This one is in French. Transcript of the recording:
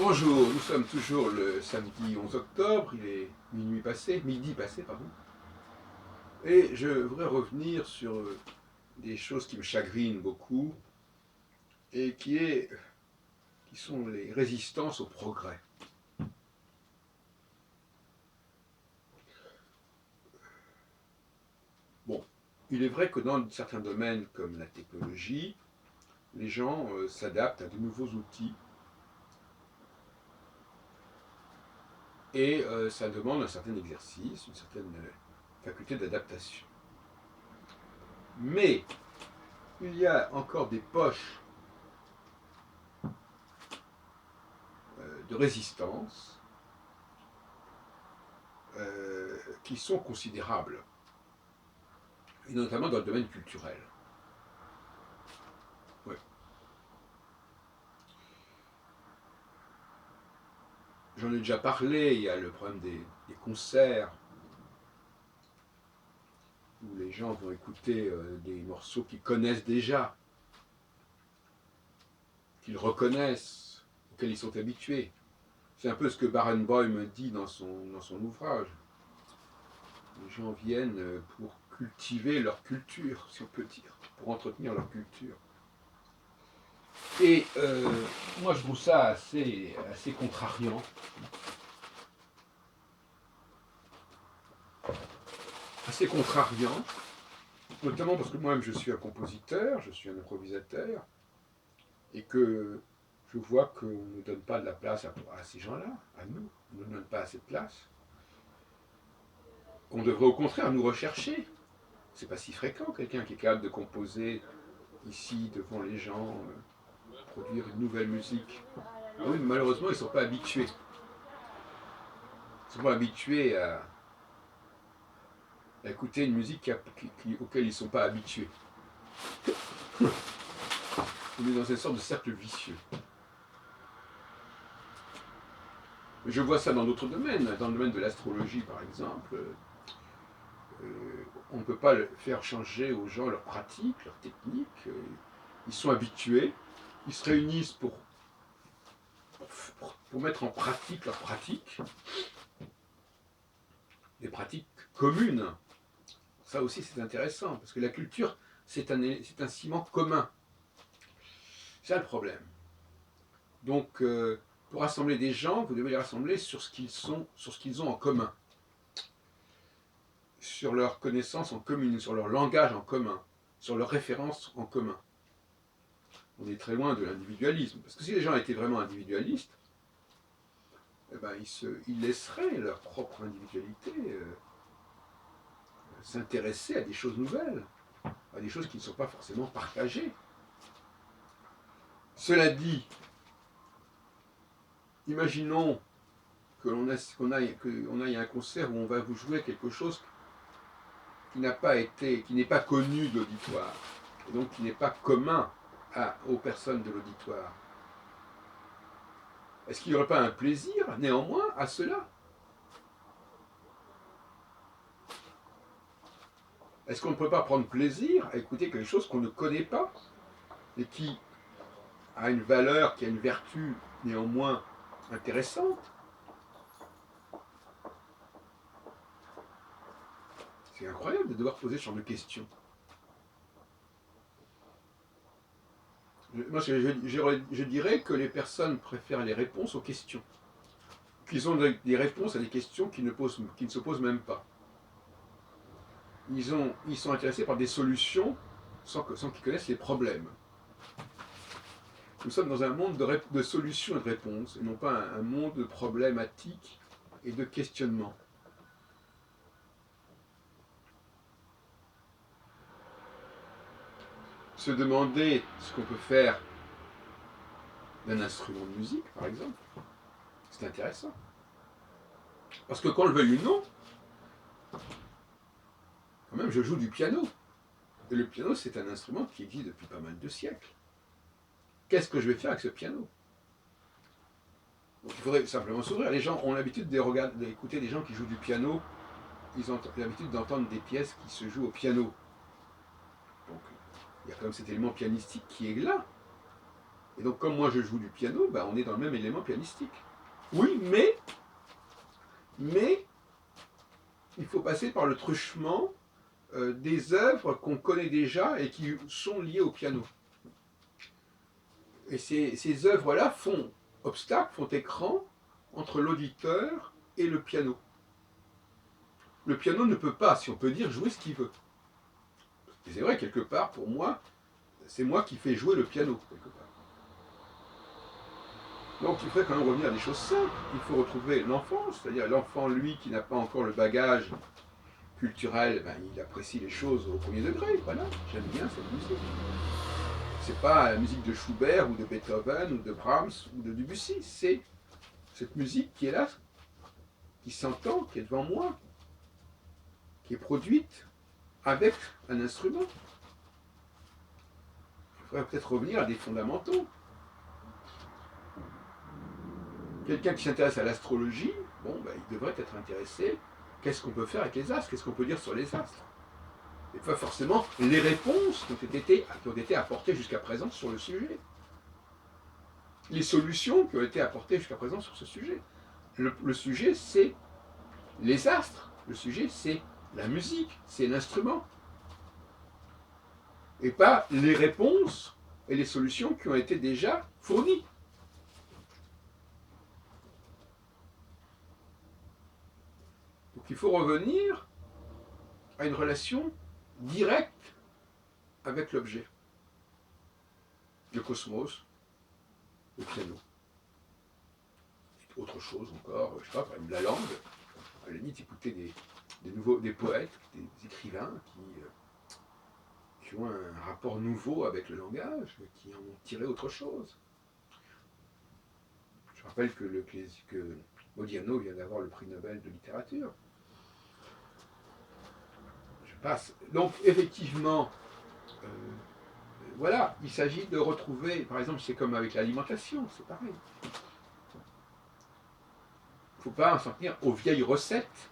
Bonjour, nous sommes toujours le samedi 11 octobre, il est midi passé, pardon. Et je voudrais revenir sur des choses qui me chagrinent beaucoup et qui sont les résistances au progrès. Bon, il est vrai que dans certains domaines comme la technologie, les gens s'adaptent à de nouveaux outils et ça demande un certain exercice, une certaine faculté d'adaptation. Mais il y a encore des poches de résistance qui sont considérables, et notamment dans le domaine culturel. Ouais. J'en ai déjà parlé, il y a le problème des concerts, où les gens vont écouter des morceaux qu'ils connaissent déjà, qu'ils reconnaissent, auxquels ils sont habitués. C'est un peu ce que Barenboim dit dans son ouvrage. Les gens viennent pour cultiver leur culture, si on peut dire, pour entretenir leur culture. Et moi, je trouve ça assez contrariant. Assez contrariant, notamment parce que moi-même je suis un compositeur, je suis un improvisateur, et que je vois qu'on ne donne pas de la place à ces gens-là, à nous, on ne donne pas assez de place. On devrait au contraire nous rechercher. C'est pas si fréquent quelqu'un qui est capable de composer ici devant les gens, produire une nouvelle musique. Ah oui, mais malheureusement ils ne sont pas habitués. Ils ne sont pas habitués à écouter une musique auquel ils ne sont pas habitués. On est dans une sorte de cercle vicieux. Je vois ça dans d'autres domaines, dans le domaine de l'astrologie par exemple. On ne peut pas faire changer aux gens leur pratique, leur technique. Ils sont habitués, ils se réunissent pour mettre en pratique leurs pratiques, des pratiques communes. Ça aussi c'est intéressant, parce que la culture c'est un ciment commun. C'est ça le problème. Donc pour rassembler des gens, vous devez les rassembler sur ce qu'ils ont en commun, sur leurs connaissances en commun, sur leur langage en commun, sur leurs références en commun. On est très loin de l'individualisme. Parce que si les gens étaient vraiment individualistes, eh ben, ils laisseraient leur propre individualité s'intéresser à des choses nouvelles, à des choses qui ne sont pas forcément partagées. Cela dit, imaginons qu'on aille à un concert où on va vous jouer quelque chose qui n'est pas connu de l'auditoire, et donc qui n'est pas commun aux personnes de l'auditoire. Est-ce qu'il n'y aurait pas un plaisir, néanmoins, à cela? Est-ce qu'on ne peut pas prendre plaisir à écouter quelque chose qu'on ne connaît pas et qui a une valeur, qui a une vertu néanmoins intéressante? C'est incroyable de devoir poser ce genre de questions. Moi, je dirais que les personnes préfèrent les réponses aux questions. Qu'ils ont des réponses à des questions qui ne se posent même pas. Ils sont intéressés par des solutions sans qu'ils connaissent les problèmes. Nous sommes dans un monde de solutions et de réponses, et non pas un monde de problématiques et de questionnements. Se demander ce qu'on peut faire d'un instrument de musique, par exemple, c'est intéressant. Parce que qu'on le veuille ou non, quand même, je joue du piano. Et le piano, c'est un instrument qui existe depuis pas mal de siècles. Qu'est-ce que je vais faire avec ce piano? Donc il faudrait simplement s'ouvrir. Les gens ont l'habitude d'écouter des gens qui jouent du piano. Ils ont l'habitude d'entendre des pièces qui se jouent au piano. Donc il y a quand même cet élément pianistique qui est là. Et donc, comme moi je joue du piano, ben, on est dans le même élément pianistique. Oui, mais il faut passer par le truchement des œuvres qu'on connaît déjà et qui sont liées au piano. Et ces œuvres-là font obstacle, font écran entre l'auditeur et le piano. Le piano ne peut pas, si on peut dire, jouer ce qu'il veut. Et c'est vrai, quelque part, pour moi, c'est moi qui fais jouer le piano, quelque part. Donc il faudrait quand même revenir à des choses simples. Il faut retrouver l'enfance, c'est-à-dire l'enfant, lui, qui n'a pas encore le bagage culturel, ben, il apprécie les choses au premier degré. Voilà, j'aime bien cette musique. C'est pas la musique de Schubert ou de Beethoven ou de Brahms ou de Debussy, c'est cette musique qui est là, qui s'entend, qui est devant moi, qui est produite avec un instrument. Il faudrait peut-être revenir à des fondamentaux. Quelqu'un qui s'intéresse à l'astrologie, bon, ben, il devrait être intéressé. Qu'est-ce qu'on peut faire avec les astres? Qu'est-ce qu'on peut dire sur les astres? Et pas forcément les réponses qui ont été apportées jusqu'à présent sur le sujet. Les solutions qui ont été apportées jusqu'à présent sur ce sujet. Le sujet, c'est les astres. Le sujet, c'est la musique, c'est l'instrument. Et pas les réponses et les solutions qui ont été déjà fournies. Donc il faut revenir à une relation directe avec l'objet. Le cosmos, le piano. Autre chose encore, je sais pas, par exemple la langue. À la limite, écouter des poètes, des écrivains qui ont un rapport nouveau avec le langage, qui en ont tiré autre chose. Je rappelle que Modiano vient d'avoir le prix Nobel de littérature. Je passe. Donc, effectivement, voilà, il s'agit de retrouver, par exemple, c'est comme avec l'alimentation, c'est pareil. Il ne faut pas s'en tenir aux vieilles recettes